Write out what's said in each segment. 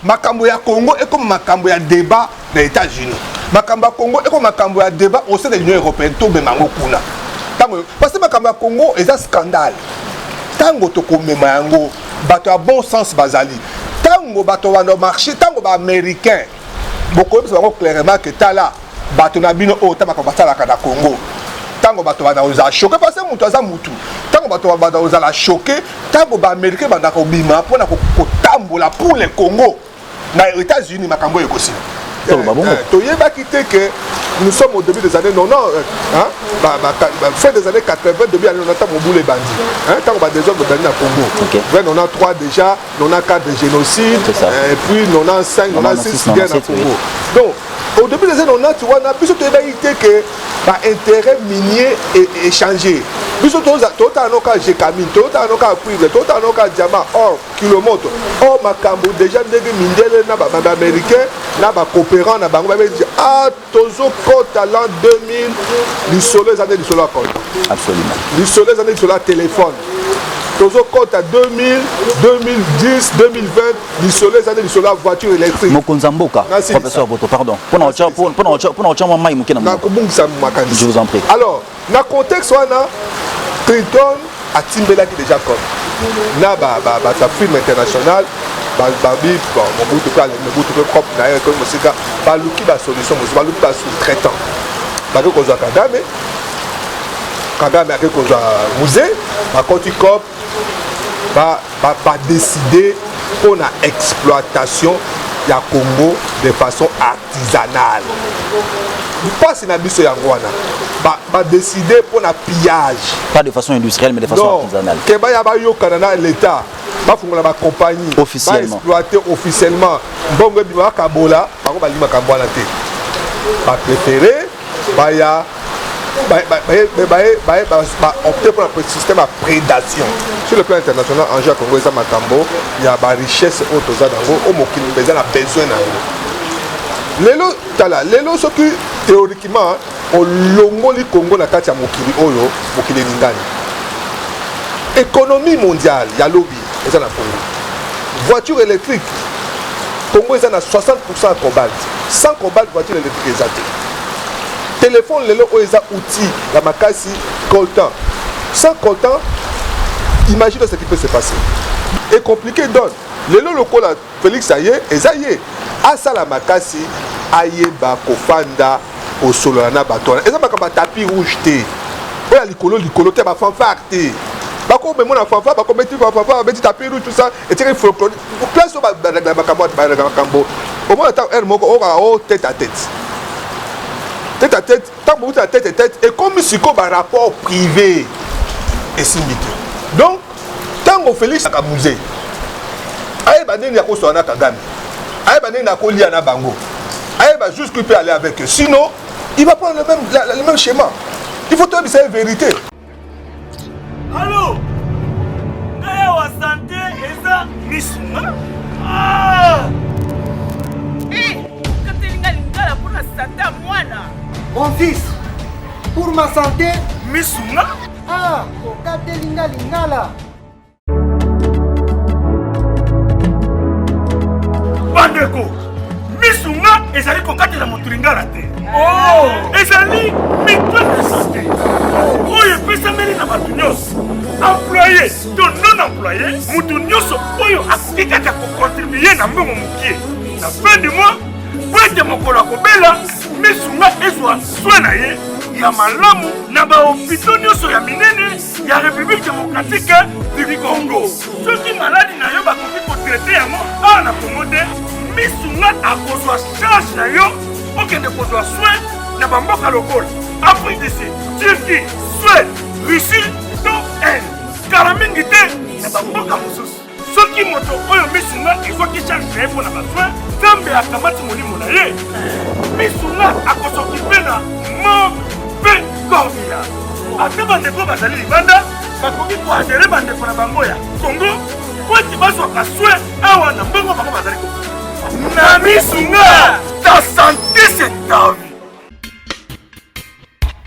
makambo ya Congo et comme makambo ya débat des États-Unis. Makambo ya Congo et comme makambo ya débat au sein de l'Union européenne to be mango kuna. Parce que makambo ya Congo est un scandale. Tango to komema yango bato à bon sens bazali. Tango bato wa no marché tango ba américain. Beaucoup de gens clairement que tala bato na bino o tama ko batala ka na Congo. Tango bato ba za choqué parce que mutu aza mutu. Tango bato ba za la choqué tango ba américain ba na ko bima pona ko tambola pour le Congo. Na États-Unis makambo ekosi. Tu yeba quitté que nous sommes au début des années 90, hein? Fin des années 80, début des années 90, on boule les bandits. Hein? Tant qu'on va des hommes de bandits à Congo. Okay. Vers 93 déjà, 94 de génocide, et puis 95, 96 guerre à Congo. Donc, au début des années 90, tu vois, on a plus de que l'intérêt minier est échangé. Plus de choses, tout à nos cas, j'ai camine, tout à nos cas, cuivre, tout à nos cas, diamant, or, kilomoto, or, macambo, déjà, des minéraux, n'a américain, n'a pas coopérant, n'a pas dit, ah, tozo, compte à l'an 2000, du soleil, les années du soleil compte. Absolument. Du soleil, les années du soleil téléphone. Tozo compte à 2000, 2010, 2020, du soleil, les années du soleil voiture électrique. Mokonzamboka, professeur Boto, pardon. Je vous en prie. Alors, dans le contexte, on a Clinton à Timbela qui déjà comme. Là, sa film international, Babi, mon bout de cas, le bout de propre, d'ailleurs, comme c'est ça, Balouki, la solution, Balouki, la sous-traitant. Balouki, qu'on a Kagame, avec qu'on a musée, par contre, il va décider pour la exploitation du Congo de façon artisanale. Pas si na biso yangwana va décider pour la pillage, pas de façon industrielle mais de façon artisanale. Que ba ya ba yo Canada l'état va fongola ba compagnie officiellement va exploiter officiellement bongo bima kabola ba ko ba lima kambwana te ba préférer ba ya opter pour un système à prédation. Sur le plan international, en jeu à Congo, il y a des richesses autour de a besoin. Lelo, ce qui théoriquement, au Longoli Congo, na kati ya mokili oyo, mokili ningani. Économie mondiale, il y a lobby, et ça na Congo. Voiture électrique, Congo est à 60% cobalt. 100 cobalt, voiture électrique exacte. Téléphone, les outils, la makasi, coltan. Sans coltan, imagine ce qui peut se passer. Et compliqué donc. Les locaux, Félix Aye, et Zaye, à ça la makasi, Aye, Kofanda, au Solana, Baton. Et ça, c'est tapis rouge. Oya likolo, t'es ma fanfare. Bako, mais mon fanfare, bako, mettre fanfare, mettre tapis rouge, tout ça, et tirer folklore. Pour place au Bakambo, au moins, on tête à tête. Tête à tête, tant que vous êtes tête à tête, et comme si vous avez un rapport privé et simité. Donc, tant que Félix a musée, aïe, il y a quoi sur un Kagame, aïe, il y a quoi lié à Bango, aïe, juste qu'il peut aller avec eux. Sinon, il va prendre le même schéma. Il faut te dire la vérité. Allô? Aïe, santé, et ça, Missouma? Ah! Pour la santé à moi là. Mon fils, pour ma santé, Missouna. Ah, regardez l'inga là. Bandeko, Missouna, ils allaient conquérir la moturinga là. Oh, ils allaient micro de santé. Oh, il peut s'amener dans ma tunios. Employé, ton non employé, moutunios, oh, il a quelqu'un qui contribuer dans mon moutier. La fin du mois. Wete mokolo kobela Missouna ezwa soin ye ya malamu na ba hôpital nyonso ya minene ya République démocratique du Congo. Soki maladi na yo bakoki kotraite yango awa na Congo te, Missouna akozwa charge na yo okende kozwa soin na bamboka lokola Afrique du Sud, Turquie, Suède, Russie to Inde. Kala mingi te na bamboka mosusu. Soki moto oyo Missouna ezwaki charge na ye mpona basoin Zambe akamati molimo na ye. Missouna akosokipe na mauvais cordia. Ate bandeko bazali libanda bakoki koadere bandeko na bango ya Congo po ete bazwaka soin awa na mbongo bango bazali ko. Na Missouna, ta santé c'est ta vie.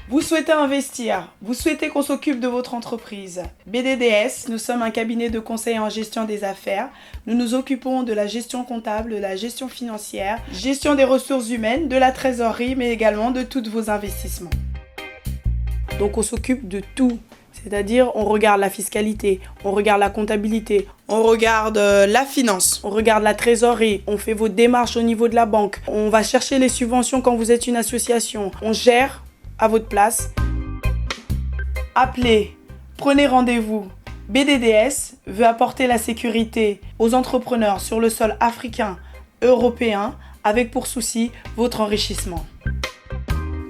Vous souhaitez souhaitez investir, vous souhaitez qu'on s'occupe de votre entreprise. BDDS, nous sommes un cabinet de conseil en gestion des affaires. Nous nous occupons de la gestion comptable, de la gestion financière, gestion des ressources humaines, de la trésorerie, mais également de tous vos investissements. Donc on s'occupe de tout. C'est-à-dire, on regarde la fiscalité, on regarde la comptabilité, on regarde la finance, on regarde la trésorerie, on fait vos démarches au niveau de la banque, on va chercher les subventions quand vous êtes une association, on gère à votre place. Appelez, prenez rendez-vous. BDDS veut apporter la sécurité aux entrepreneurs sur le sol africain, européen, avec pour souci votre enrichissement.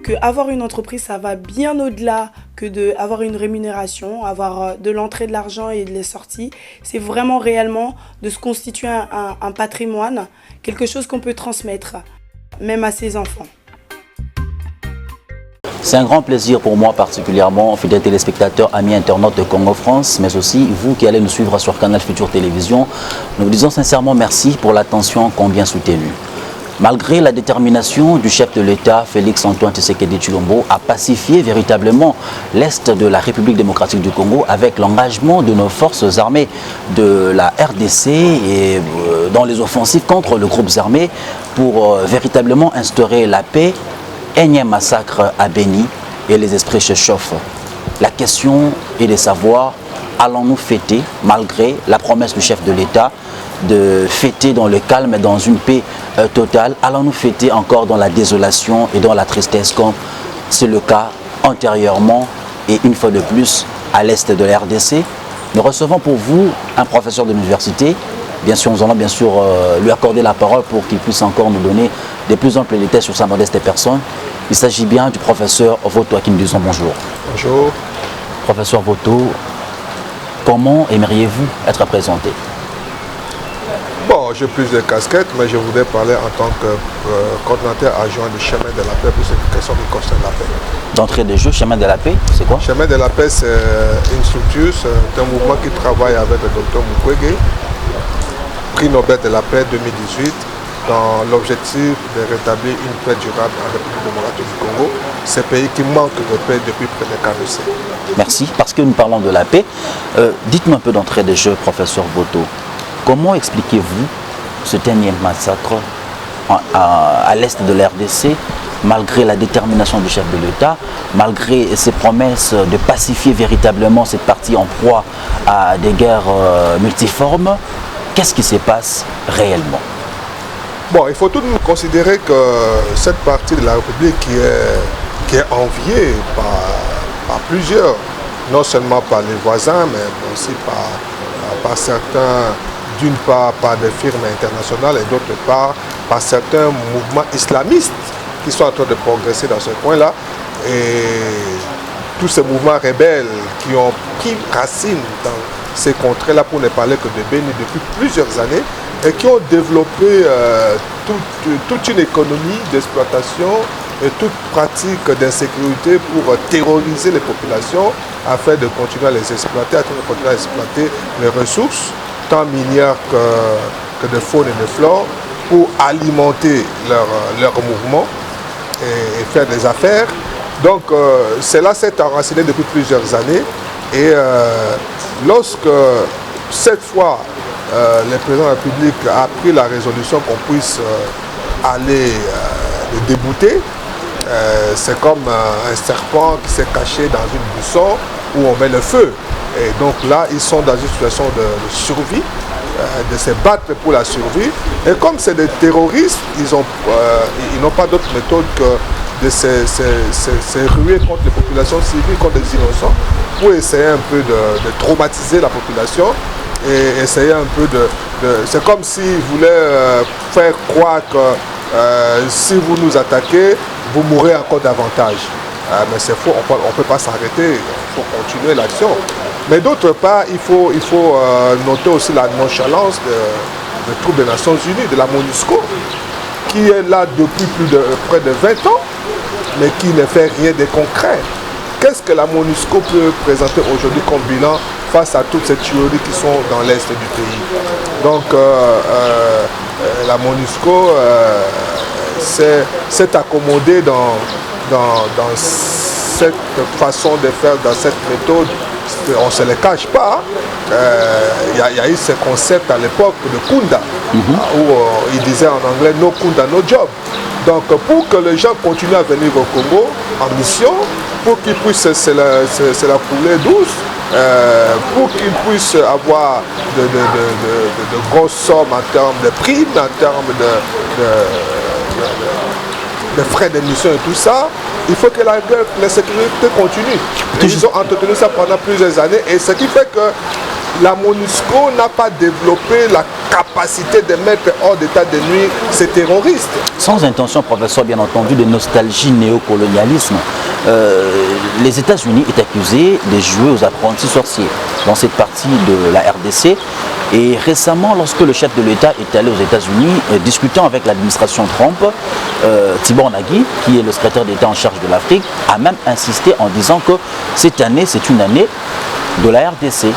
Que avoir une entreprise, ça va bien au-delà que d'avoir une rémunération, avoir de l'entrée de l'argent et de la sortie. C'est vraiment réellement de se constituer un patrimoine, quelque chose qu'on peut transmettre, même à ses enfants. C'est un grand plaisir pour moi particulièrement, fidèles téléspectateurs, amis internautes de Congo France, mais aussi vous qui allez nous suivre sur Canal Futur Télévision. Nous vous disons sincèrement merci pour l'attention combien soutenue. Malgré la détermination du chef de l'État, Félix Antoine Tshisekedi Tshilombo, à pacifier véritablement l'Est de la République démocratique du Congo avec l'engagement de nos forces armées de la RDC et dans les offensives contre les groupes armés pour véritablement instaurer la paix, énième massacre à Béni et les esprits se chauffent. La question est de savoir, allons-nous fêter, malgré la promesse du chef de l'État, de fêter dans le calme et dans une paix totale, allons-nous fêter encore dans la désolation et dans la tristesse comme c'est le cas antérieurement et une fois de plus à l'est de la RDC. Nous recevons pour vous un professeur de l'université. Bien sûr, nous allons bien sûr lui accorder la parole pour qu'il puisse encore nous donner de plus amples détails sur sa modeste personne. Il s'agit bien du professeur Voto à qui nous disons bonjour. Bonjour. Professeur Voto, comment aimeriez-vous être présenté? Bon, j'ai plusieurs casquettes, mais je voudrais parler en tant que coordinateur adjoint du Chemin de la Paix pour cette question qui concerne la paix. D'entrée de jeu, Chemin de la Paix, c'est quoi? Chemin de la Paix, c'est une structure, c'est un mouvement qui travaille avec le docteur Mukwege, prix Nobel de la paix 2018, dans l'objectif de rétablir une paix durable en République démocratique du Congo, ce pays qui manque de paix depuis près de 40 siècles. Merci, parce que nous parlons de la paix. Dites-nous un peu d'entrée de jeu, professeur Voto. Comment expliquez-vous ce énième massacre à l'est de la RDC, malgré la détermination du chef de l'État, malgré ses promesses de pacifier véritablement cette partie en proie à des guerres multiformes? Qu'est-ce qui se passe réellement? Bon, il faut tout de même considérer que cette partie de la République qui est enviée par plusieurs, non seulement par les voisins, mais aussi par certains, d'une part par des firmes internationales et d'autre part par certains mouvements islamistes qui sont en train de progresser dans ce coin-là. Et tous ces mouvements rebelles qui ont pris racine dans ces contrées-là, pour ne parler que de Béni depuis plusieurs années, et qui ont développé toute une économie d'exploitation et toute pratique d'insécurité pour terroriser les populations afin de continuer à les exploiter, afin de continuer à exploiter les ressources, tant minières que de faune et de flore, pour alimenter leur mouvement et faire des affaires. Donc cela s'est enraciné depuis plusieurs années et lorsque cette fois le président de la République a pris la résolution qu'on puisse aller le débouter, c'est comme un serpent qui s'est caché dans une buisson où on met le feu. Et donc là, ils sont dans une situation de survie, de se battre pour la survie. Et comme c'est des terroristes, ils n'ont pas d'autre méthode que de se ruer contre les populations civiles, contre les innocents, pour essayer un peu de traumatiser la population et essayer un peu c'est comme s'ils voulaient faire croire que si vous nous attaquez, vous mourrez encore davantage. Mais c'est faux, on ne peut pas s'arrêter, il faut continuer l'action. Mais d'autre part, il faut noter aussi la nonchalance des troupes des Nations Unies, de la MONUSCO, qui est là depuis près de 20 ans, mais qui ne fait rien de concret. Qu'est-ce que la MONUSCO peut présenter aujourd'hui comme bilan face à toutes ces tueries qui sont dans l'est du pays? Donc la MONUSCO s'est accommodée dans cette façon de faire, dans cette méthode, on ne se le cache pas. Il y a eu ce concept à l'époque de Kunda, où il disait en anglais no Kunda, no job. Donc pour que les gens continuent à venir au Congo en mission, pour qu'ils puissent se la couler douce, pour qu'ils puissent avoir de grosses sommes en termes de primes, en termes de frais d'émission et tout ça, il faut que la sécurité continue. Et ils ont entretenu ça pendant plusieurs années, et ce qui fait que la MONUSCO n'a pas développé la capacité de mettre hors d'état de nuire ces terroristes. Sans intention, professeur, bien entendu, de nostalgie néocolonialisme, les États-Unis est accusé de jouer aux apprentis sorciers dans cette partie de la RDC. Et récemment, lorsque le chef de l'État est allé aux États-Unis, discutant avec l'administration Trump, Tibor Nagui, qui est le secrétaire d'État en charge de l'Afrique, a même insisté en disant que cette année, c'est une année de la RDC.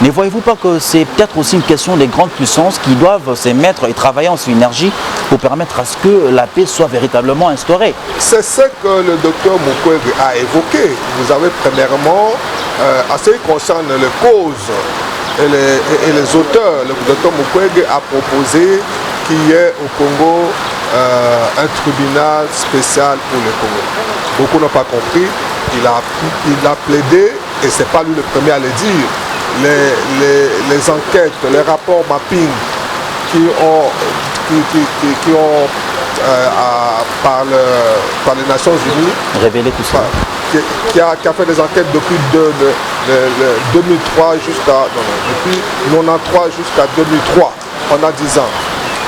Ne voyez-vous pas que c'est peut-être aussi une question des grandes puissances qui doivent se mettre et travailler en synergie pour permettre à ce que la paix soit véritablement instaurée? C'est ce que le docteur Mukwege a évoqué. Vous avez premièrement, à ce qui concerne les causes et les auteurs, le docteur Mukwege a proposé qu'il y ait au Congo un tribunal spécial pour le Congo. Beaucoup n'ont pas compris. Il a plaidé, et ce n'est pas lui le premier à le dire. Les enquêtes, les rapports mapping qui ont par les Nations Unies révélé tout ça, qui a fait des enquêtes depuis 2003 depuis 93 jusqu'à 2003, pendant 10 ans,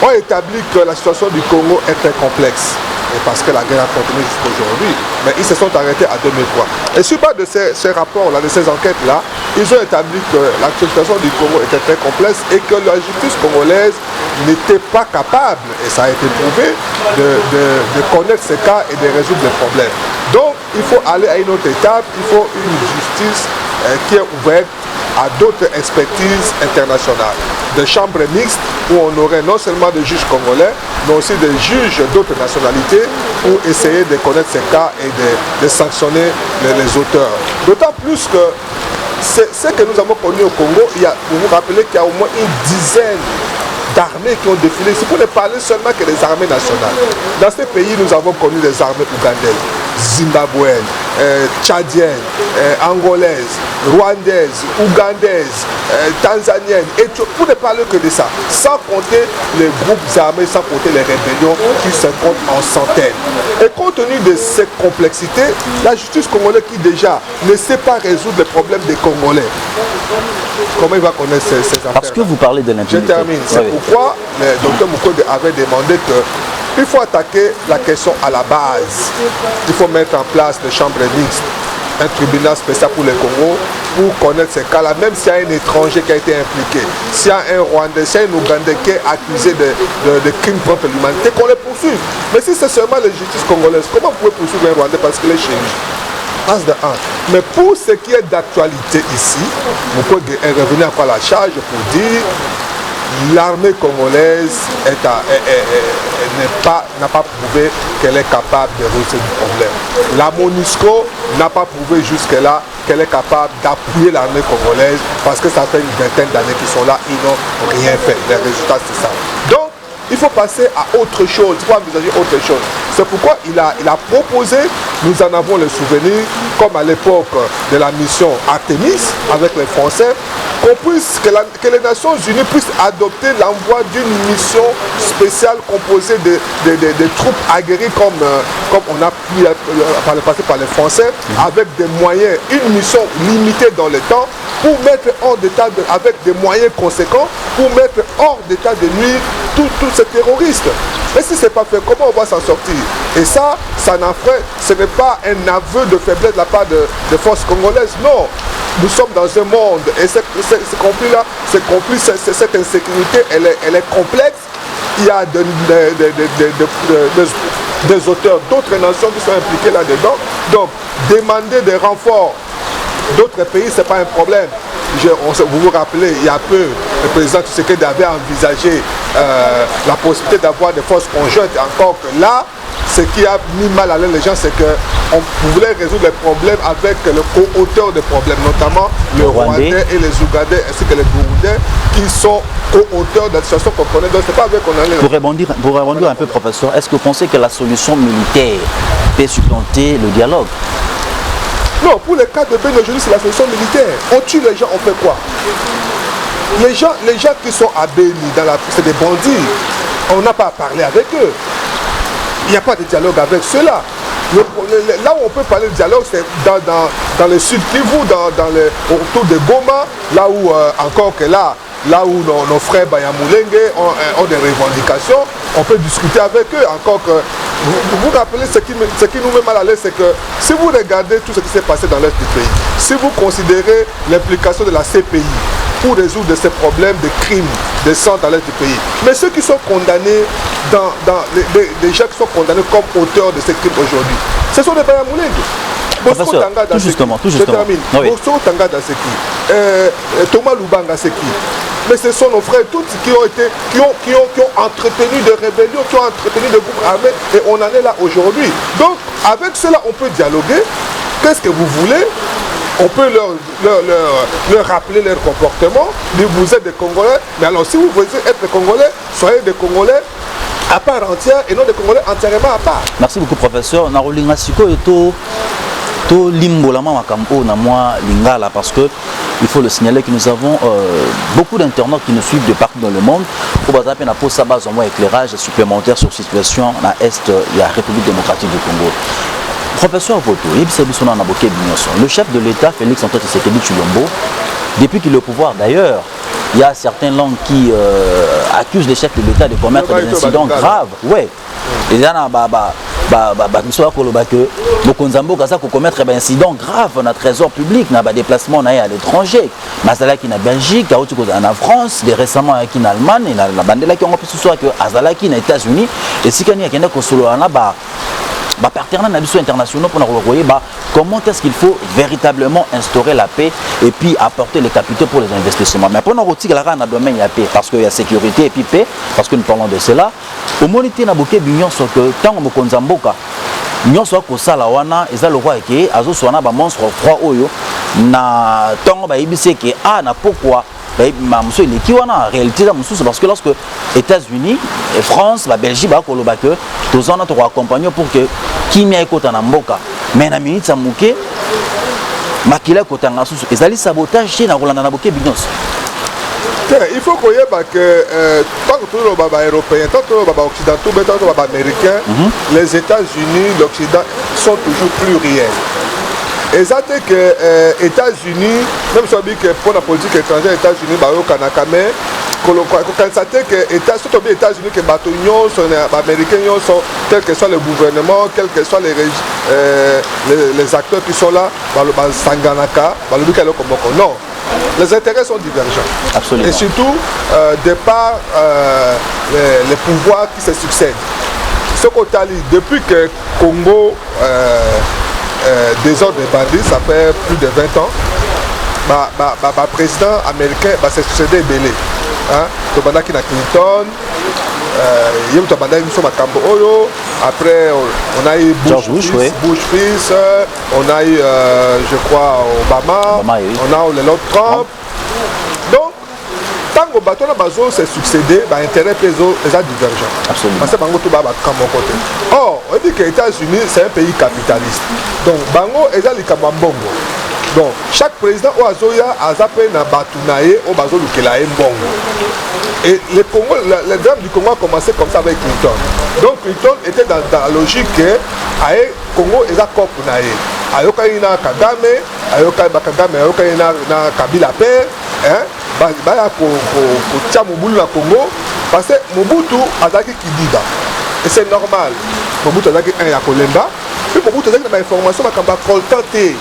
ont établi que la situation du Congo est très complexe. Et parce que la guerre a continué jusqu'à aujourd'hui, mais ils se sont arrêtés à 2003. Et sur base de ces rapports-là, de ces enquêtes-là, ils ont établi que la situation du Congo était très complexe et que la justice congolaise n'était pas capable, et ça a été prouvé, de connaître ces cas et de résoudre les problèmes. Donc, il faut aller à une autre étape, il faut une justice qui est ouverte à d'autres expertises internationales, des chambres mixtes où on aurait non seulement des juges congolais, mais aussi des juges d'autres nationalités pour essayer de connaître ces cas et de sanctionner les auteurs. D'autant plus que ce que nous avons connu au Congo, vous vous rappelez qu'il y a au moins une dizaine d'armées qui ont défilé. C'est pour ne parler seulement que des armées nationales. Dans ces pays, nous avons connu des armées ougandaises, zimbabwéennes, tchadiennes, angolaises, rwandaises, ougandaises, tanzaniennes, et pour ne parler que de ça, sans compter les groupes armés, sans compter les rébellions qui se comptent en centaines. Et compte tenu de cette complexité, la justice congolaise qui déjà ne sait pas résoudre les problèmes des Congolais, comment il va connaître ces affaires? Parce que vous parlez de l'impunité. Je termine. C'est pourquoi le docteur Mukwege avait demandé qu'il faut attaquer la question à la base. Il faut mettre en place des chambres mixtes, un tribunal spécial pour le Congo, pour connaître ces cas-là, même s'il y a un étranger qui a été impliqué, s'il y a un Rwandais, s'il y a un Ougandais qui est accusé de crimes contre l'humanité, qu'on les poursuive. Mais si c'est seulement la justice congolaise, comment vous pouvez poursuivre un Rwandais parce qu'il est chez lui? Mais pour ce qui est d'actualité ici, Mukwege est revenu encore à la charge pour dire l'armée congolaise n'a pas prouvé qu'elle est capable de résoudre le problème. La MONUSCO n'a pas prouvé jusque-là qu'elle est capable d'appuyer l'armée congolaise parce que ça fait une vingtaine d'années qu'ils sont là, ils n'ont rien fait. Les résultats, c'est ça. Donc, il faut passer à autre chose, il faut envisager autre chose. C'est pourquoi il a proposé, nous en avons le souvenir, comme à l'époque de la mission Artemis avec les Français, que les Nations Unies puissent adopter l'envoi d'une mission spéciale composée de troupes aguerries comme on a pu par le passé par les Français, avec des moyens, une mission limitée dans le temps, pour mettre hors d'état, avec des moyens conséquents, pour mettre hors d'état de nuire tous ces terroristes. Mais si ce n'est pas fait, comment on va s'en sortir? Et ça n'en fait, ce n'est pas un aveu de faiblesse de la part des forces congolaises, non. Nous sommes dans un monde, et ce conflit-là, cette insécurité, elle est complexe. Il y a des auteurs d'autres nations qui sont impliquées là-dedans. Donc, demander des renforts d'autres pays, ce n'est pas un problème. Vous vous rappelez, il y a peu, le président Tshisekedi avait envisagé la possibilité d'avoir des forces conjointes. Encore que là, ce qui a mis mal à l'aise les gens, c'est que on voulait résoudre les problèmes avec le co-auteur des problèmes, notamment le Rwandais et les Ougandais ainsi que les Burundais qui sont co-auteurs de la situation qu'on connaît. Donc c'est pas avec qu'on allait... Pour rebondir un peu, professeur, est-ce que vous pensez que la solution militaire peut supplanter le dialogue? Non, pour le cas de Beni aujourd'hui, c'est la solution militaire. On tue les gens, on fait quoi? Les gens qui sont à Beni, c'est des bandits. On n'a pas à parler avec eux. Il n'y a pas de dialogue avec ceux-là. Là où on peut parler de dialogue, c'est dans le sud Kivu, autour de Goma, là où encore que là où nos frères Banyamulenge ont des revendications, on peut discuter avec eux. Encore que vous vous rappelez ce qui nous met mal à l'aise, c'est que si vous regardez tout ce qui s'est passé dans l'est du pays, si vous considérez l'implication de la CPI pour résoudre ces problèmes de crimes de sang dans l'est du pays, mais ceux qui sont condamnés, les gens qui sont condamnés comme auteurs de ces crimes aujourd'hui, ce sont des Banyamulenge. Professeur, tout justement. Je termine. Oui. Bosso Tanga Daseki, Thomas Lubanga Seki. Mais ce sont nos frères tous qui ont entretenu des rébellions, qui ont entretenu des groupes armés, et on en est là aujourd'hui. Donc, avec cela, on peut dialoguer. Qu'est-ce que vous voulez? On peut leur rappeler leur comportement. Vous êtes des Congolais, mais alors si vous voulez être des Congolais, soyez des Congolais à part entière et non des Congolais entièrement à part. Merci beaucoup, professeur. Narolinga Siko et to limbolama makambo na moi lingala, parce que il faut le signaler que nous avons beaucoup d'internautes qui nous suivent de partout dans le monde. Au Bazape na pour sa base en moins éclairage supplémentaire sur situation dans l'est de la République démocratique du Congo. Professeur Voto, le chef de l'État Félix Antoine Tshisekedi Tshilombo, depuis qu'il est au pouvoir d'ailleurs, il y a certaines langues qui accusent les chefs de l'État de commettre des incidents graves. Ouais. Il y en a commettre des incidents graves dans le trésor public, dans les déplacements à l'étranger. Mazalaki en Belgique, en France, récemment en Allemagne, la bandela qui ont pu ce soir que Azalaki aux États-Unis, et si il y a un solo partenaires internationaux pour nous revoir comment est-ce qu'il faut véritablement instaurer la paix et puis apporter les capitaux pour les investissements. Mais pour nous retirer la dans le domaine il y a paix parce qu'il y a sécurité et puis paix, parce que nous parlons de cela. Au monité na boké bignon sur que tant que mokonzamboka nous sommes au Salawana et ça le roi qui a zoana ba monstre froid oyo na tant ba ibise que na pourquoi monsieur il qui en réalité c'est parce que lorsque États-Unis et France la Belgique ba koloba que tous en ont accompagné pour que kimia ekota na mboka mais na minute samuke makila kota ngasu ezali sabotage chez na Rolanda na boké bignos. Il faut qu'on y ait que tant que tous les Européens, tant que les Occidentaux, tant que les Américains, les États-Unis, l'Occident sont toujours pluriels. Et ça fait que les États-Unis, même si on dit que pour la politique étrangère, les États-Unis, quand ça fait que les États-Unis, que les Américains, quel que soit le gouvernement, quels que soient les acteurs qui sont là, Sanganaka, non. Les intérêts sont divergents. Absolument. Et surtout, de par les pouvoirs qui se succèdent. Ce qu'on t'a dit, depuis que Congo désordre des bandits, ça fait plus de 20 ans, le président américain s'est succédé Belé. Tobandaki na Clinton, après on a eu Bush fils, on a eu je crois Obama, on a eu l'autre Trump. Donc tant que bateau na bazo s'est succédé, intérêt peso est divergent. Absolument. Parce que bango tout baba comme côté. Or on dit que les États-Unis c'est un pays capitaliste. Donc bango est ali kamambongo. Donc chaque président au Azoya a zappé na batunaye au bazo lukela mbongo. Et le drame du Congo a commencé comme ça avec Clinton. Donc Clinton était dans la logique que Congo est à Cop naye. Ayoka ina Kagame, ayoka Kagame, ayoka ina Kabila père, baya ko tia Mobutu na Congo parce que Mobutu azaki kidiba. Et c'est normal. Mobutu azaki un ya kolemba. Puis Mobutu azaki na information makamba coltante.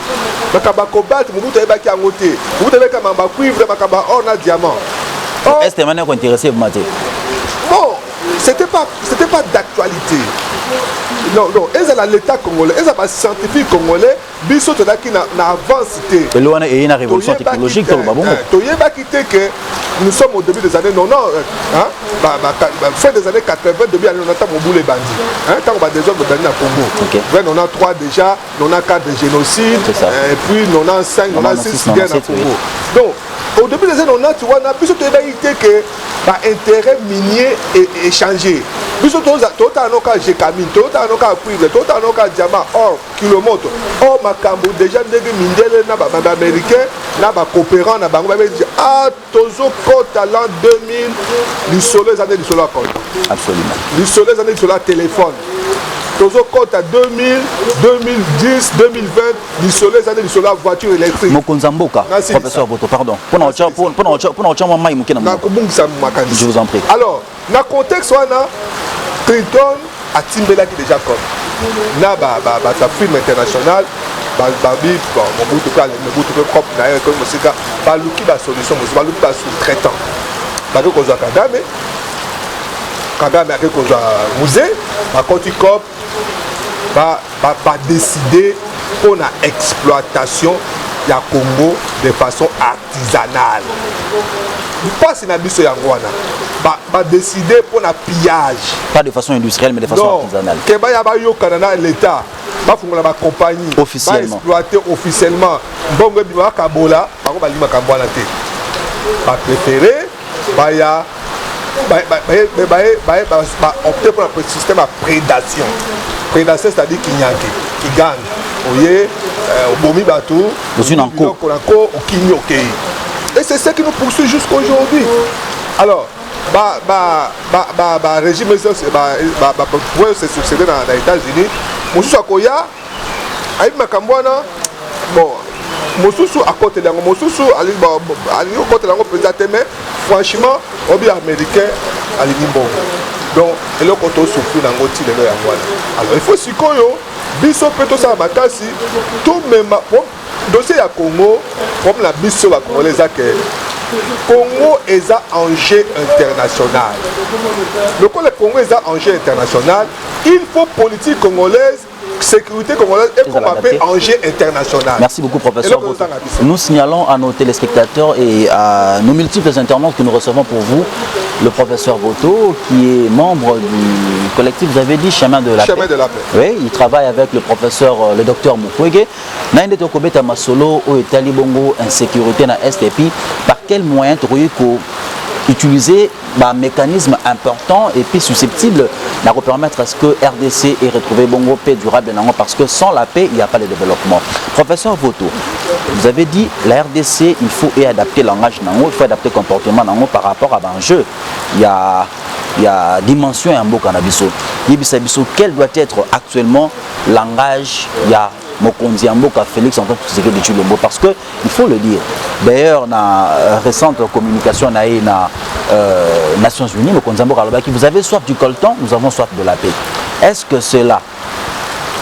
Makamba cobalt, Mobutu ayebaki yango te. Mobutu ayebaki makamba cuivre, makamba or na diamant. Est-ce que vous êtes intéressé, Maté? Bon, c'était pas d'actualité. Non, ils ont l'état congolais, ils ont les scientifiques congolais, biso todaki na avancité. Et là, il y a une révolution technologique dans le Babongo. Que nous sommes au début des années 90, fin des années 80, début des années 90, on boule les bandits. Tant qu'on va des hommes de bandits à Congo. Vers 93 déjà, 94 de génocide, et puis 95, 96 guerre à Congo. Donc, au début des années 90, tu vois, on a plus de que l'intérêt minier est changé. Plus de choses, tout à l'heure, j'ai camine, tout à l'heure, cuivre, tout à l'heure, diamant, or, kilomoto, or, Makambo, déjà, des mindele, n'a pas d'américain, n'a pas coopérant, n'a pas dit, ah, Tozo, Côte, l'an 2000, du soleil, les années du soleil, absolument. Du soleil, les années du soleil, téléphone. Tozo compte à 2000, 2010, 2020, du soleil, les années du soleil, voiture électrique. Mokonzamboka, professeur Boto, pardon. Je vous en prie. Alors, dans le contexte, on a Clinton à Timbela qui déjà comme. Là, sa film international, Babi, mon bout de propre, d'ailleurs, comme c'est ça, Balouki, la solution, Balouki, la sous-traitant. Balouki, qu'on a Kadame. Kagame a quelque chose à musée, par contre, il va décider pour l'exploitation du Congo de façon artisanale. Pas si Nabiso Yangwana va décider pour le pillage. Pas de façon industrielle, mais de façon artisanale. Keba Yabayo Canada, l'État va fonder la compagnie. Officiellement. Va exploiter officiellement. Bon, Biba Kabola, par contre, Balima Kambola, va préférer, va opter pour un système à prédation. Prédation, c'est-à-dire qu'il gagne. Vous voyez, au Bomi Batou, au Kinyoke. Et c'est ce qui nous poursuit jusqu'aujourd'hui. Alors, régime pour se succéder dans les États-Unis, Moussou Akoya, Aïd Makambouana, bon, Moussou à côté de l'ango, Moussou à côté de l'ango président, mais franchement, au bien américain, à l'Inimbo. Donc, et là, quand on souffre dans le style de l'ango. Alors, il faut si qu'on biso peut ça makasi, tout même dossier à Congo, comme la biso à Congo, les Congo est un enjeu international. Le Congo est un enjeu international. Il faut politique congolaise, sécurité congolaise et qu'on appelle enjeu international. Merci beaucoup, professeur. Nous signalons à nos téléspectateurs et à nos multiples internautes que nous recevons pour vous le professeur Boto, qui est membre du collectif, vous avez dit, Chemin de la Paix. Chemin de la Paix. Oui, il travaille avec le professeur, le docteur Mukwege. Naïne Tokobeta Masolo, au Talibongo, insécurité na STP. Par quel moyen tu utiliser un mécanisme important et puis susceptible de permettre à ce que RDC ait retrouvé bongo paix durable parce que sans la paix, il n'y a pas de développement. Professeur Voto, vous avez dit la RDC, il faut adapter le langage, il faut adapter le comportement par rapport à l'enjeu. Il y a dimension et un beau cannabis. Quel doit être actuellement le langage? Il y a Mokonzi Amboka Félix Antoine Tshisekedi Tshilombo parce que il faut le dire. D'ailleurs, dans la récente communication dans les Nations Unies, Mokonzi Amboka Alobaki, vous avez soif du coltan, nous avons soif de la paix. Est-ce que cela,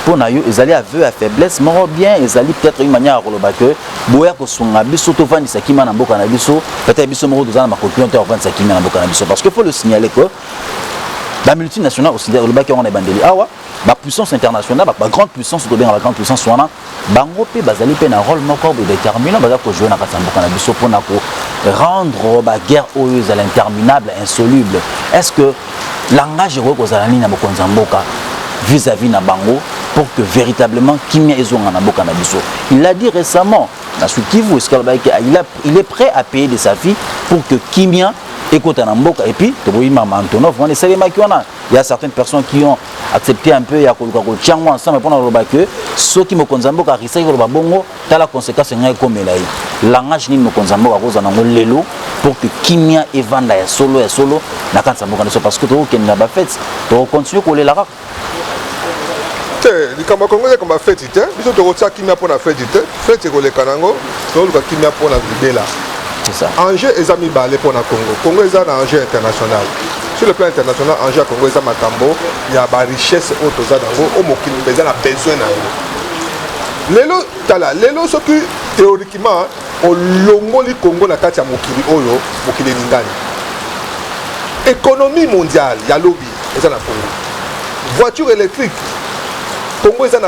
pour nous, ils allaient aveu à faiblesse, mais bien, ils allaient peut-être une manière à relever que Boya Kosonga Biso Tovani Sakima Namboka Nabiso, peut-être Biso Moro Dozana Makopion Tovani Sakima Namboka Nabiso, parce qu'il faut le signaler que la multinationale aussi, le bac on est bandeli. Ah ouais, la puissance internationale, la grande puissance, ou bien la grande puissance, soit là, Bangope, Bazali Pen un rôle déterminant, pour jouer dans la pour rendre la guerre heureuse à l'interminable, insoluble. Est-ce que langage heureux aux Alani na Mokonzamboka vis-à-vis na Bango pour que véritablement Kimia Ezonga na Boka Nabiso? Il l'a dit récemment, il est prêt à payer de sa vie pour que Kimia écoute un Mboka et puis il y a certaines personnes qui ont accepté un peu ensemble pour que ceux qui me konzamboka risai ko bongo ta la conséquence ngai comme là langage ni me konzamboka ko zanango lelo pour que Kimia evanda ya solo na kanza mboka parce que to ken na ba fête to continuer ko lela les Congolais comme fait it, ils ont retiré Kimia pour la fête it, fête ko le kanango, to le Kimia pour la libéla. C'est ça. Enjeu est ami balé pour le Congo. Congo est un enjeu international. Sur le plan international, enjeu à Congo est un matambo. Il y a des richesses autour de Congo. Au Mokini, il y a besoin d'un. Lélo, ce qui théoriquement, au Longoli Congo, na kati ya Mokili Oyo, Mokili Ningani. Économie mondiale, il y a lobby. et ça na Congo. Voiture électrique, Congo est à 60%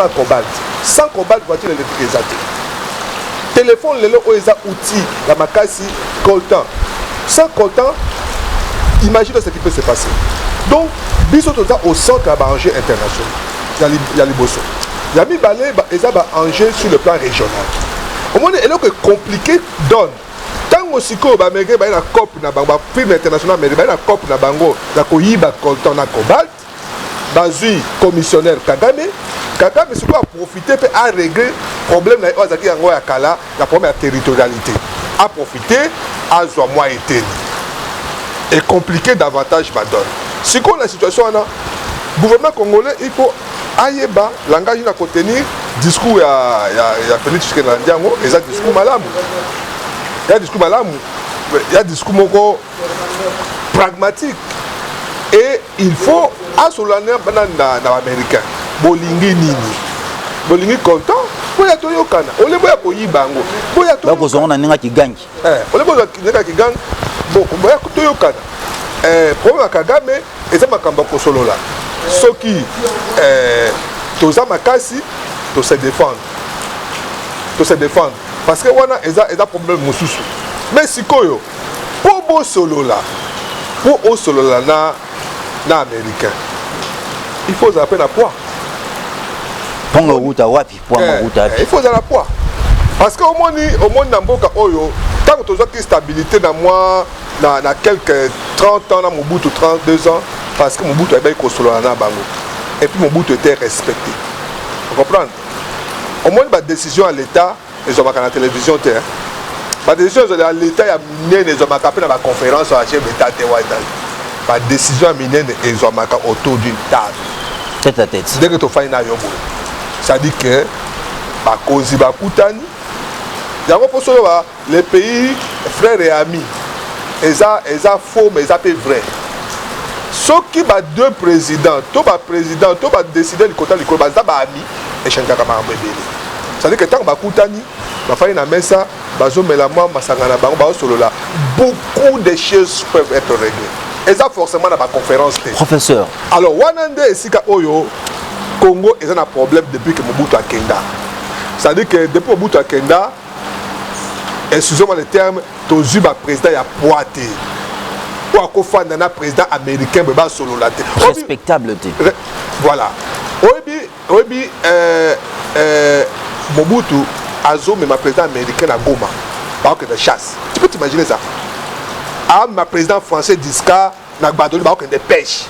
à cobalt. Sans cobalt, voiture électrique est zate. Téléphone, les outils, la makasi, coltan. Sans coltan, imagine ce qui peut se passer. Donc, biso tout ça au centre à enjeu international. Il y a les bossons. Il y a mis balai, ils ont un enjeu sur le plan régional. Au moins, il est compliqué donne. Tant aussi que il y a une COP, film international, mais il y a une COP, il y a une coltan na cobalt. Bazui commissionnaire Kagame c'est quoi profiter pour à régler problème là aux acquis en Kala la première territorialité à profiter à soit moi été et compliquer davantage ma donne si qu'on la situation là gouvernement congolais il faut ayeba langage na contenir discours ya Félix Tshisekedi Ndiango et ça discours malamu il y a discours moko pragmatique. Et il faut à ce moment-là dans l'américain bolingi nini bolingi content boya toyokana ole boya koyibango boya to bako zonga ninga kigangi ole boya ninga kigangi boko boya toyokana problème Kagame eza makambo kosolola soki toza makasi to se défendre parce que wana eza problème mususu mais sikoyo po bo solola po o solola na américain il faut zapper la poids pongo ruta wapi pongo ruta il faut la poids parce que au moins na mboka oyo tant que tu as stabilité dans moi na quelques 30 ans na Mobutu 32 ans parce que Mobutu a bien consolé na bango et puis Mobutu était respecté vous comprenez au moins la décision à l'état ils ont marqué la télévision terre la décision à l'état il y a miné ils ont marqué dans la conférence à chef d'état la décision à miner ils ont marqué autour d'une table tête à tête dès que tu fais na yobo ça dit que ba kozi ba kutani yango poso les pays frères et amis eza faux mais eza peu vrai ceux qui ba deux présidents to ba décider le côté likolo ba za ba ami échange kama mbebele ça dit que tant ba kutani ba fay na mesa bazo mela moi masangana bango ba solola beaucoup de choses peuvent être réglées et ça forcément dans ma conférence. Professeur. Alors, Wanande et Sika Oyo, Congo, ils ont un problème depuis que Mobutu a Kenda. C'est-à-dire que depuis Mobutu a Kenda, excusez-moi le terme, Tozuba président a poité. Ou à Kofa Nana président américain, Beba Solo Laté. Respectable. Voilà. Obi, Mobutu a zoomé ma président américain à Goma. Par que de chasse. Tu peux t'imaginer ça? Ah, ma président français Diska n'a pas donné de pêche.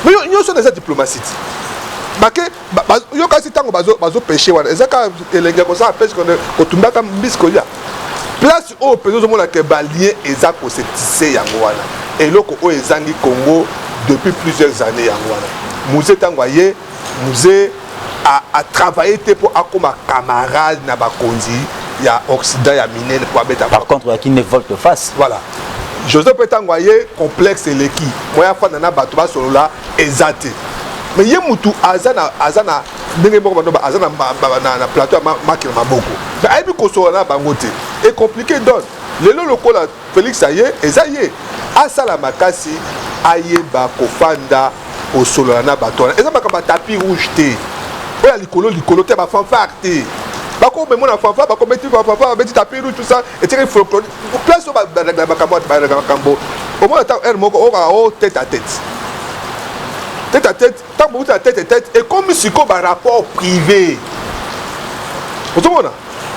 Mais il y a des diplomaties. Il y a des gens pêcher. Il y a des gens pêche qu'on tombe comme biscolia. Place où les gens ont balié et ça pour se tisser et là où ils ont Congo depuis plusieurs années. Musée Tangoye, musée a travaillé pour comme camarade na bakonzi. Il y a Occident, il y a Miné, par contre, il y a qui ne volte face. Voilà. Joseph Petangoye, complexe et l'équipe. Moi, il y a un bateau sur là, exact. Mais il y a un azana, azana plateau à beaucoup. Mais il y a un peu bangote. Et compliqué donne. Le local Félix Aye, et ça y est. Asala Makasi, Aye Bakofanda, au solo na bateau. Et ça va tapis rouge. Il y a l'icolo, tu as fanfare. Bako mais mon enfant va bako mettre petit tapis rouge tout ça et tirer folklore place au makambo au moins tant elle moko au tête à tête tant beaucoup à tête et comme si ko ba rapport privé vous comprenez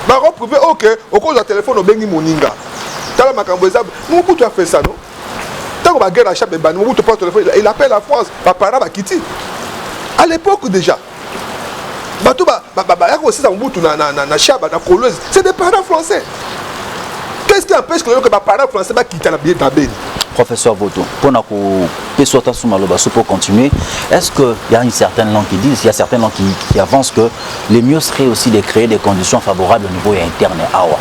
ba rapport privé OK au cause de téléphone au bengi moninga tala makambo ezab nous pour tu as fait ça non tant ba guerre à chape ban nous pour prendre téléphone il appelle la France ba para ba kiti à l'époque déjà. C'est des parents français. Qu'est-ce qui empêche que les parents français quittent la bière d'Abéni? Professeur Voto, pour continuer, est-ce qu'il y a une certaine langue qui dit, il y a certaines langues qui avancent que le mieux serait aussi de créer des conditions favorables au niveau interne à Awa.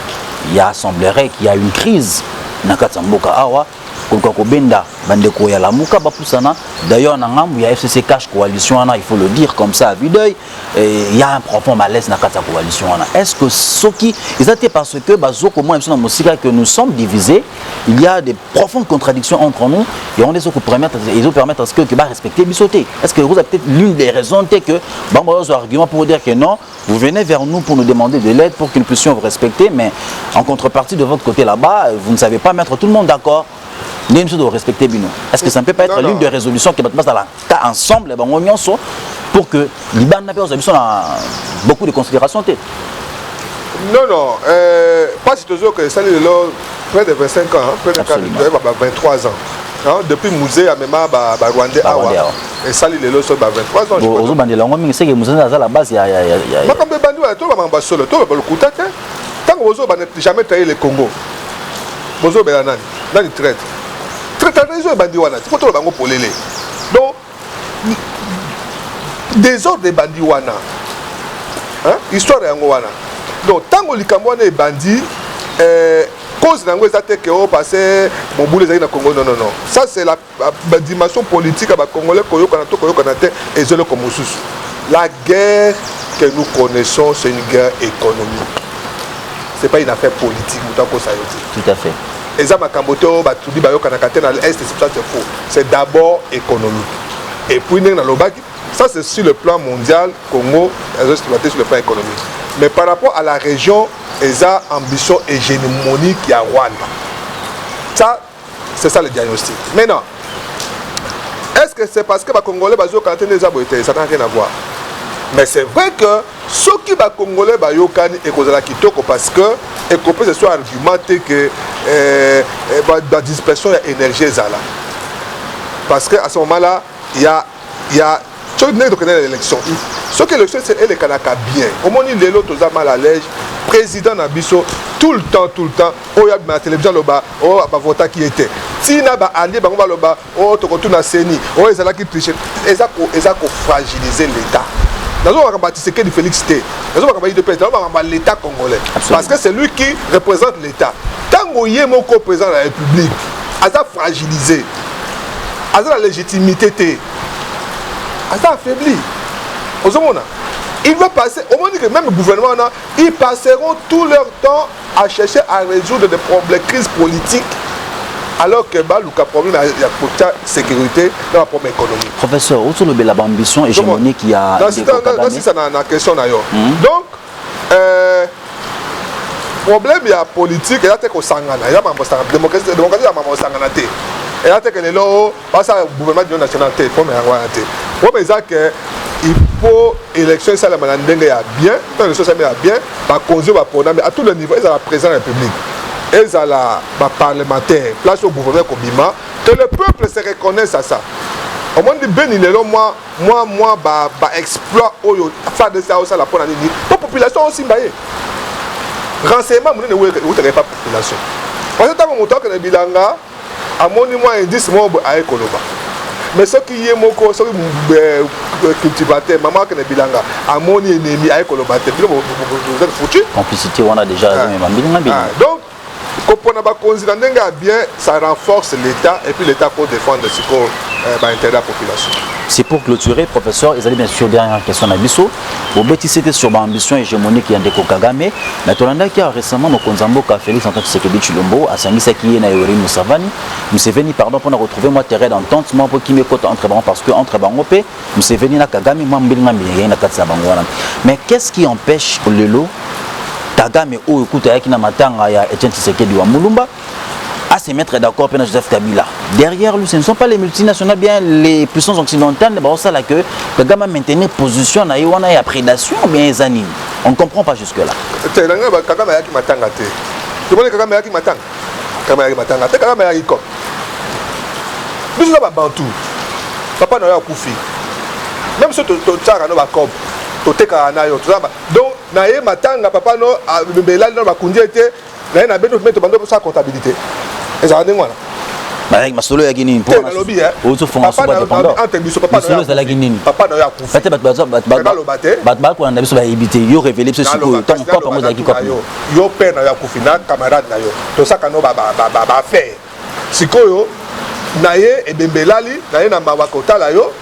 Il semblerait qu'il y a une crise dans Katsamboka Awa koluka kobenda bandeko ya lamuka bapusana. D'ailleurs na ngambu ya FCC cache coalition il faut le dire comme ça à vue d'œil, il y a un profond malaise na kata coalition. Est-ce que soki exactement parce que bazo comment na musika que nous sommes divisés, il y a des profondes contradictions entre nous et on les permettre à ce que va respecter bisoté. Est-ce que vous avez peut-être l'une des raisons que bon argument pour dire que non, vous venez vers nous pour nous demander de l'aide pour que nous puissions vous respecter, mais en contrepartie de votre côté là-bas, vous ne savez pas mettre tout le monde d'accord. Respecter Bino. Est-ce que ça ne peut pas être l'une des résolutions qui va passer dans la cas ensemble pour que l'Iban n'a pas beaucoup de considérations? Non, pas si toujours que ça est près de 25 ans, près de 23 ans. Depuis le musée à Mema, Rwandais, et ça est le 23 ans. Vous avez dit que musée à la base, il y a. Tant que vous n'avez jamais trahi le Congo, vous avez traite. Donc, désordre des bandits wana, histoire de wana. Donc, tant que les Camerounais sont bandits, cause de l'anglais passé mon boulot dans Congo, non. Ça, c'est la dimension politique à Congolais, et la guerre que nous connaissons, c'est une guerre économique. Ce n'est pas une affaire politique. Tout à fait. C'est d'abord économique. Et puis, ça c'est sur le plan mondial, Congo est exploité sur le plan économique. Mais par rapport à la région, ils ont ambition hégémonique à Rwanda. Ça, c'est ça le diagnostic. Maintenant, est-ce que c'est parce que les Congolais ça n'a rien à voir? Mais c'est vrai que ceux qui sont congolais et parce que et qu'on peut se soit argumenté que la dispersion de l'énergie est là. Parce qu'à ce moment-là, il y a tu connais l'élection. Ce que l'élection c'est elle est bien. Au moins il est l'autre mal à l'aise. Président Nabiso tout le temps oh y a la télévision là-bas oh ba voter qui était si na ba allié ba là-bas oh to retourne à Seni oh ils allaient qui tricher ils ont fragiliser l'état. Nous avons bâti que Félix T. Nous avons bâti l'État congolais. Absolument. Parce que c'est lui qui représente l'État. Tant qu'il y a mon co-président de la République, il a fragilisé, il a la légitimité, il a affaibli. Il va passer, au moins que même le gouvernement, ils passeront tout leur temps à chercher à résoudre des problèmes, crises politiques. Alors que le problème il y a pour la sécurité dans la problème économique. Professeur, où est l'ambition hégémonique qui a dans la question d'ailleurs. Donc, problème il y a politique, il y a des sangana, il y a la démocratie, il y a sangana. Il y a des gens qui passent au gouvernement national, il faut que il faut élection ça la mandengue ya bien, quand l'élection ça bien, ba konzo ba programme à tous les niveaux, ils ont la présidence de la République. Ils ont la parlementaire, place au gouvernement Kobima, que le peuple se reconnaisse à ça. Au moins de ben il est là moi exploit oyo faire de ça la pour la population aussi baie. Renseignement vous n'avez pas population. Parce que tant mon temps que les bilanga à mon moi indice moi à Ekoloba. Mais ce qui est mon co, ce qui cultivateur, maman qui est bilanga, à mon ennemi à Ekoloba, vous êtes foutu. Complicité on a déjà donc bien, ça renforce l'État et puis l'État pour défendre l'intérêt de la population. C'est pour clôturer, professeur, ils allaient bien sûr dernière question à Bissot. Au bêtis c'était sur l'ambition hégémonique Yandeko Kagame. Mais Tolanda qui a récemment mon Konzambo a Félix Antoine Tshisekedi Tshilombo à Sangisa qui est na Yoweri Museveni pardon pour retrouver moi terrain d'entente moi pour qui me côte entre bancs parce que entre bancs Museveni na Kagame moi mbilinga mbilinga na katsa bangwana. Mais qu'est-ce qui empêche le lot Kagame ou écoute avec na matanga ya Etienne Tshisekedi wa Mulumba à se mettre d'accord avec Joseph Kabila. Derrière lui, ce ne sont pas les multinationales, bien les puissances occidentales, mais c'est là que Kagame a maintenu position na Iwana et à prédation, bien les animes. On ne comprend pas jusque là. Kagame a qui matanga te. Tu vois Kagame a qui matanga. Kagame a qui matanga te. Kagame a qui comme. Nous sommes bantou. Papa n'a pas koufi. Même si tu as un comme. Tu as un ayo. Donc naé matanga papa no belal no bakundi était. Là, il y a besoin de mettre sa comptabilité. Et ça va dire avec ma solo ya Guinée pour la lobby auto fondation indépendant papa na la Guinée papa na ya ku fait bat ko na biso ba éviter yo révéler ce sur tant pas pour moi qui quoi yo père na ya ku fina camarade na yo to ça kano ba faire sikoyo naye ebembelali naye na mawakota la yo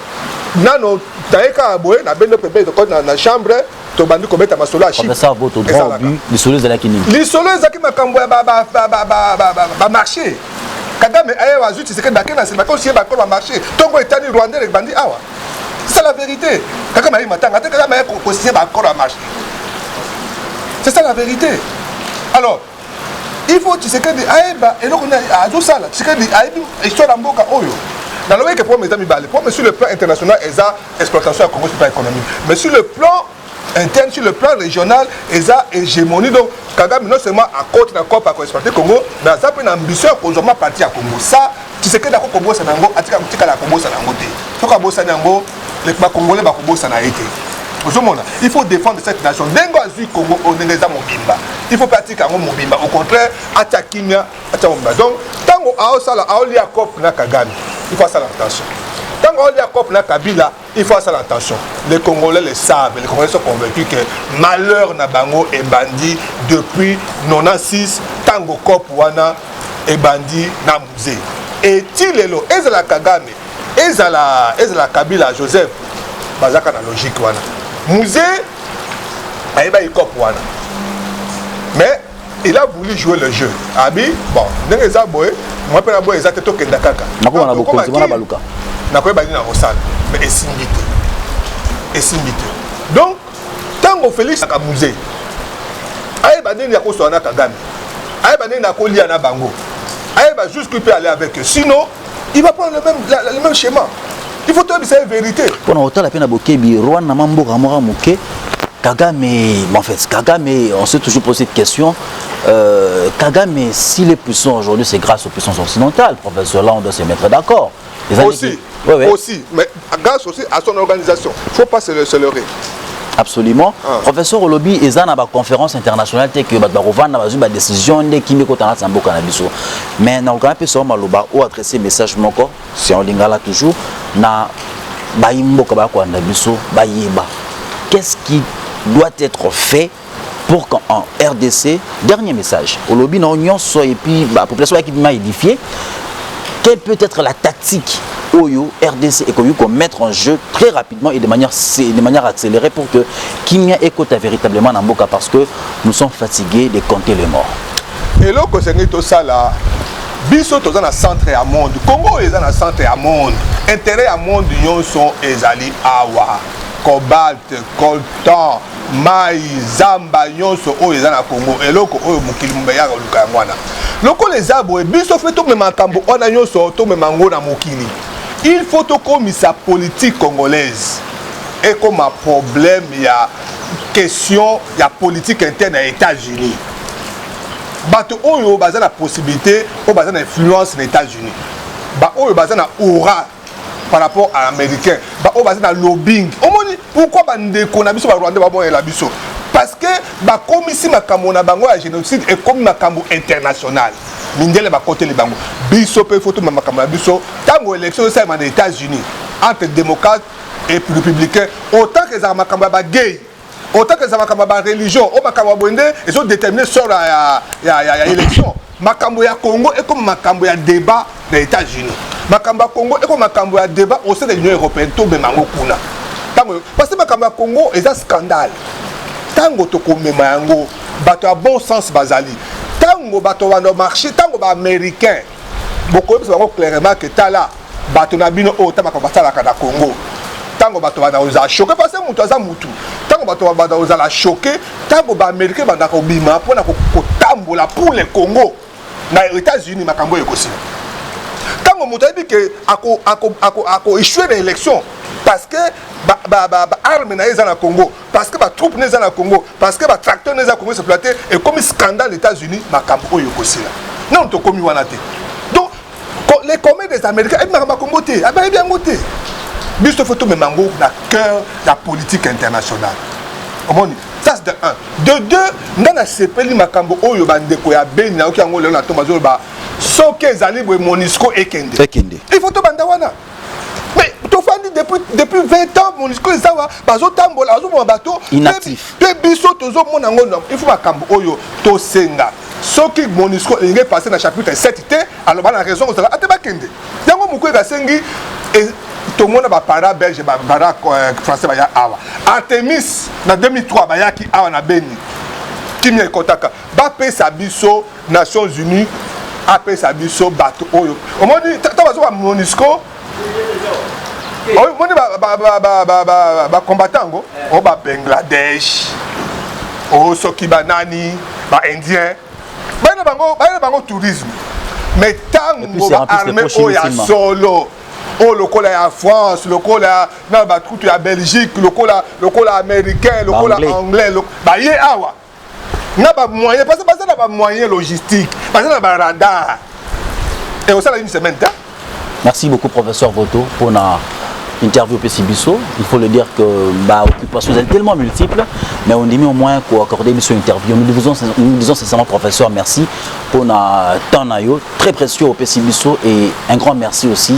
nano naye ka boye na bendo pepe to na chambre to bandi ko mettre masolo a chip ça votre droit but les solos za la kinini les solos za ki makambo ya ba marché Kagame aye wa zuti c'est que bakena c'est bakon si bakon ba marché tongo etani rwandais le bandi awa c'est la vérité Kagame aye matanga te Kagame aye ko signer bakon ba marché c'est ça la vérité alors il faut tu sais que aeba et donc on a tout ça là tu sais que aeba histoire d'amboka oyo dans le que pour mes amis balé pour sur le plan international eza exploitation à Congo sur le plan économique mais sur le plan interne sur le plan régional eza hégémonie donc Kagame non seulement à côté na COP à exploiter Congo mais ça peut une ambition à consommer partie à Congo ça tu sais que d'accord Congo ça nango atika mutika la Congo ça nango te faut ka bossa nango les Congolais ba Congo ça na été. Il faut défendre cette nation. Dengo azu Congo onengeza mobimba. Il faut pratiquer un mobimba. Au contraire, atakimia, atamobimba. Donc, tango aosala aoli akop na Kagame, il faut ça l'attention. Tango aoli akop na Kabila, il faut ça l'attention. Les Congolais le savent, les Congolais sont convaincus que malheur na bango est bandit depuis 96 tango kop wana est bandit na musée. Et tilelo ezala Kagame, ezala Kabila Joseph, bazaka na logique wana. Musée aïba ikop wana mais il a voulu jouer le jeu abi bon ndenge za boy moi pe na boy za teto kenda kaka nakoma na bokonzi wana baluka nakoy bani na rosal mais esimbité donc tango Félix aka musée aïba ndeni yako sona Kagame aïba ndeni nako lia na bango aïba jusqu'il peut aller avec eux sinon il va prendre le même schéma. Il faut te dire la vérité. Pour autant la peine à Bokebi, Rwanda Mambo Ramora Mouké, Kagame, en fait, Kagame, on s'est toujours posé cette question. Kagame, s'il est puissant aujourd'hui, c'est grâce aux puissances occidentales. Professeur, là, on doit se mettre d'accord. Aussi, mais grâce aussi à son organisation. Il ne faut pas se leurrer. Absolument. Professeur Olobi, il y a une conférence internationale qui a une décision qui est mais on a adressé un message si on lingala toujours na qu'est-ce qui doit être fait pour qu'en RDC, dernier message, Olobi na union soit et puis la population qui m'a édifié, quelle peut être la tactique Oyo, RDC et qu'on mettre en jeu très rapidement et de manière accélérée pour que Kimia écoute véritablement Namboka parce que nous sommes fatigués de compter les morts. Et là, c'est tout ça là. Biso dans le centre à monde. Congo est dans le centre à monde. Intérêt à monde union sont ezali awa, cobalt, coltan, maïs, zamba nyonso o ezana Congo. Et là, oyo mukili mbeya luka mwana. Loko les abo biso fait tout me makambo ona nyonso to me mango na mukili. Il faut comme sa politique congolaise et comme un problème il y a question il y a politique interne aux États-Unis. Bato oyo baza la possibilité o baza influence aux États-Unis. Ba oyo baza na aura par rapport à l'américain. Ba oyo baza na lobbying. Omoni pourquoi ba ndeko na biso ba Rwanda ba bon la biso? Parce que ba komisi makambo na bango ya génocide et comme makambo international. Mindele ba côté les bango. Biso pe photo makambo na biso. Tango élection ça dans les États-Unis entre démocrates et républicains autant que ça makambo ba gay. Autant que ça makambo ba religion, o makambo bonde ils ont déterminé sur la élection. Makambo ya Congo et comme makambo ya débat dans les États-Unis. Makambo Congo et comme makambo ya débat au sein de l'Union européenne to be mango kuna. Tango parce que makambo Congo est un scandale. Tango to komema yango bato à bon sens bazali. Tango bato wana marché tango ba américain. Beaucoup de gens clairement que tala bato na bino o tama ko batala kana Congo. Tango bato wana oza choqué parce que mutu aza mutu. Tango bato wana oza la choqué, tango ba américain banda ko bima pona ko tambola pour le Congo na États-Unis makambo ekosi. Tango mutu dit que ako échouer l'élection parce que armes na eza na Congo, parce que troupes na eza na Congo, parce que tracteurs na eza Congo exploité et comme scandale aux États-Unis makambo oyo ekosi là. Non to komi wana te. Donc les communs des Américains et makambo Congo te, aba bien ngote. Biso photo me mango na cœur de la politique internationale. Ça c'est de 1. De 2, ndana sepeli makambo oyo bandeko ya beni na okiango le na tomazo ba soke ezali bo Monisco ekende. Il faut to banda wana. Mais to fandi depuis 20 ans Monisco ezawa bazo tambola bazo mo bateau inactif. Te biso tozo mona ngono il faut makambo oyo to senga. ce qui Monisco est passé dans le chapitre 7, alors on a raison, on a été yango moko esengi tout le monde va parler belge bara français ba ya awa Artemis na 2003 ba ya ki awa na Beni kimia kotaka ba pesa biso Nations Unies a pesa biso bato oyo omoni tabazo ba Monisco oyo moni ba combattant o ba Bangladesh o soki banani ba indien ba bango tourisme mais tango ba armée oya solo oh le col à France, le col à Belgique, le col américain, le col anglais, bah y awa. N'a pas moyen parce que ça n'a pas moyen logistique, parce que n'a pas radar. Et au sein d'une semaine. Merci beaucoup professeur Voto pour notre interview au Bisso. Il faut le dire que occupation est tellement multiple, mais on dit au moins qu'on accorde une interview. Nous disons sincèrement professeur merci pour notre temps très précieux au Bisso et un grand merci aussi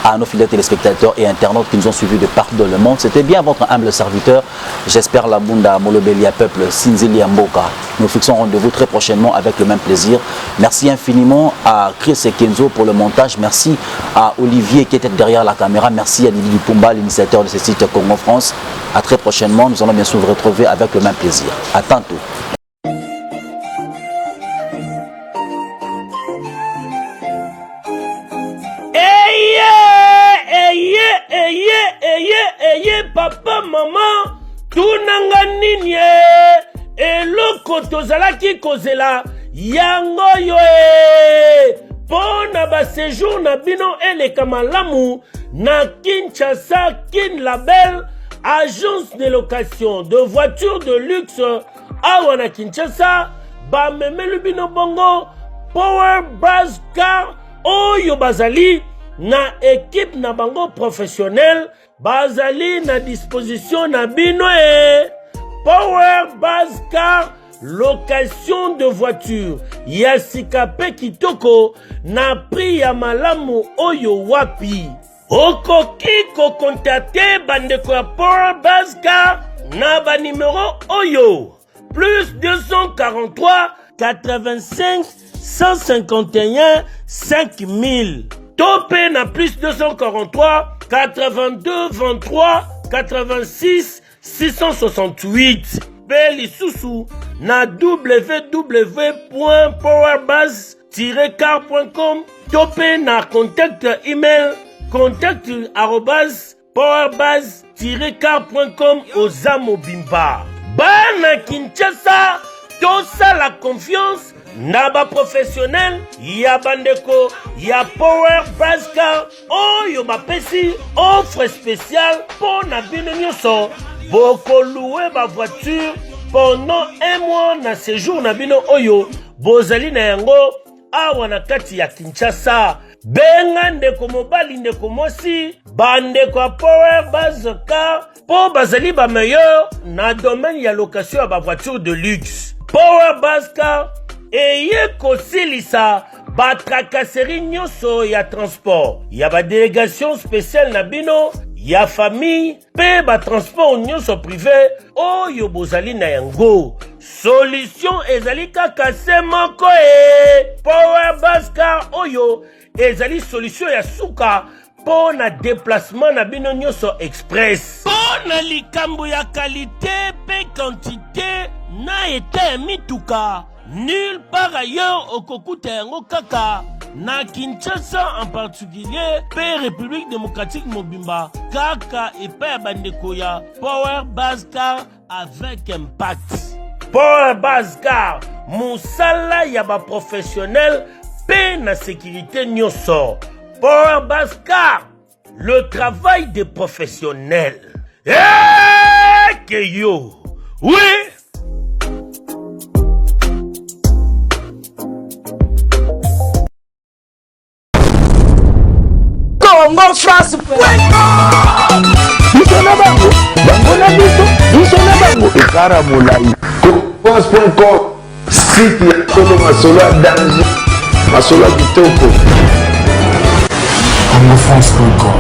à nos fidèles téléspectateurs et internautes qui nous ont suivis de partout dans le monde. C'était bien votre humble serviteur. J'espère la Bunda Molobelia Peuple Sinzeli Mboka. Nous fixons rendez-vous très prochainement avec le même plaisir. Merci infiniment à Chris et Kenzo pour le montage. Merci à Olivier qui était derrière la caméra. Merci à Didi Dupumba, l'initiateur de ce site Congo France. À très prochainement. Nous allons bien sûr vous retrouver avec le même plaisir. À tantôt. Papa, maman, tunanga nini eloko tozalaki kozela yango yo pona ba séjour na bino eleka malamu na Kinshasa Kin Label, agence de location de voitures de luxe awa na Kinshasa ba memelu bino bongo Power Buzz Car oyo bazali na équipe na bango professionnel bazali na disposition na bino Power Buzz Car location de voiture ya sikape kitoko na prix ya malamu oyo wapi okoki ko contacter bandeko ya Power Buzz Car na ba numéro oyo plus 243 85 151 5000 topé na plus 243 82 23 86 668 Beli Soussou na www.powerbuzz-car.com topé na contact email contact@powerbuzz-car.com Ozamo Bimba Bana Kinshasa tosa la confiance Naba professionnel ya bandeko ya Power Buzz Car oyo bapesi offre spéciale pour na bino nyonso boko louer ba voiture pendant un mois na séjour na bino oyo bozali na yango awa na kati ya Kinshasa benga ndeko mobali ndeko mosi bandeko ya Power Buzz Car po bazali ba meilleur na domaine ya location ya ba voiture de luxe Power Buzz Car eye kosilisa ba tracasserie nyonso ya transport ya ba délégation spéciale na bino ya famille pe ba transport nyonso privé oyo bozali na yango solution ezali kaka se moko Power Buzz Car oyo ezali solution ya suka po na déplacement na bino nyonso express po na likambo ya qualité pe quantité na eta mituka nulle part ailleurs au Kokuta yango kaka na Kinshasa en particulier pe République démocratique Mobimba kaka epa bandeko ya Power Buzz Car avec impact Power Buzz Car musala ya ba professionnel pe na sécurité nyonso Power Buzz Car le travail des professionnels que yo oui Congo France France.com site ya Kolo Masolo ya danger Masolo ya kitoko Congo France.com